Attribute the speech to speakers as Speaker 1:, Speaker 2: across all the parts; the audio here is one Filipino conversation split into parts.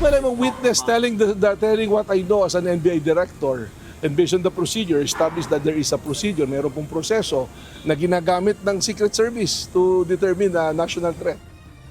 Speaker 1: Well, I'm a witness telling what I know as an NBI director. And based on the procedure, established that there is a procedure, meron pong proseso na ginagamit ng Secret Service to determine the national threat.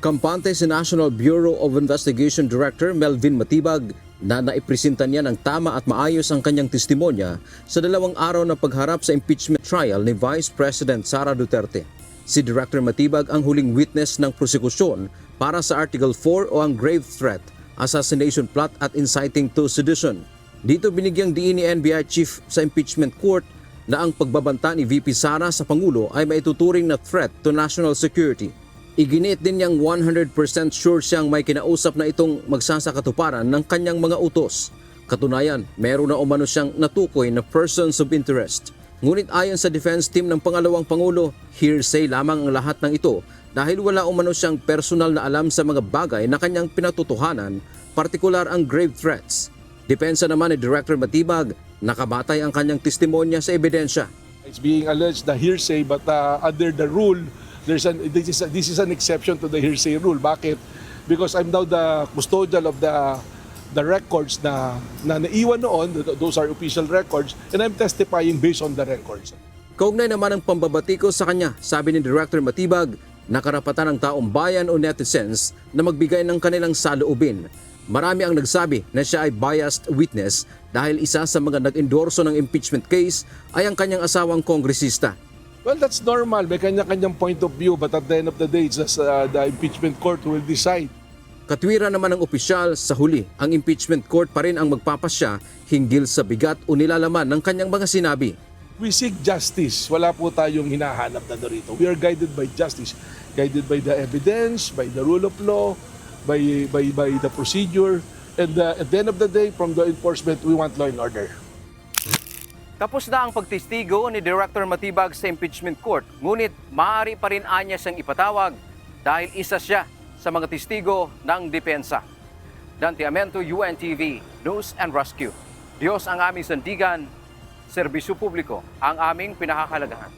Speaker 2: Kampante si National Bureau of Investigation Director Melvin Matibag na naipresenta niya ng tama at maayos ang kanyang testimonya sa 2 araw na pagharap sa impeachment trial ni Vice President Sara Duterte. Si Director Matibag ang huling witness ng prosekusyon para sa Article 4 o ang grave threat, assassination plot at inciting to sedition. Dito binigyang diin ni NBI Chief sa impeachment court na ang pagbabanta ni VP Sara sa Pangulo ay maituturing na threat to national security. Iginiit din niyang 100% sure siyang may kinausap na itong magsasakatuparan ng kanyang mga utos. Katunayan, meron na umano siyang natukoy na persons of interest. Ngunit ayon sa defense team ng pangalawang Pangulo, hearsay lamang ang lahat ng ito dahil wala umano siyang personal na alam sa mga bagay na kanyang pinatutuhanan, partikular ang grave threats. Depensa naman ni Director Matibag, nakabatay ang kanyang testimonya sa ebidensya.
Speaker 1: It's being alleged the hearsay, but under the rule, this is an exception to the hearsay rule. Bakit? Because I'm now the custodial of the records na naiwan noon, those are official records, and I'm testifying based on the records.
Speaker 2: Kaugnay naman ang pambabatiko sa kanya, sabi ni Director Matibag, nakarapatan ng taong bayan o netizens na magbigay ng kanilang saloobin. Marami ang nagsabi na siya ay biased witness dahil isa sa mga nag-endorso ng impeachment case ay ang kanyang asawang kongresista.
Speaker 1: Well, that's normal. May kanya-kanyang point of view, but at the end of the day, it's just the impeachment court who will decide.
Speaker 2: Katwiran naman ng opisyal, sa huli, ang impeachment court pa rin ang magpapasya hinggil sa bigat o nilalaman ng kanyang mga sinabi.
Speaker 1: We seek justice. Wala po tayong hinahanap na dito. We are guided by justice, guided by the evidence, by the rule of law, by the procedure, and at the end of the day, from the enforcement, we want law and order.
Speaker 3: Tapos na ang pagtestigo ni Director Matibag sa impeachment court, ngunit maaari pa rin anya siyang ipatawag dahil isa siya sa mga testigo ng depensa. Dante Amento, UNTV, News and Rescue. Diyos ang aming sandigan, serbisyo publiko ang aming pinakahalagahan.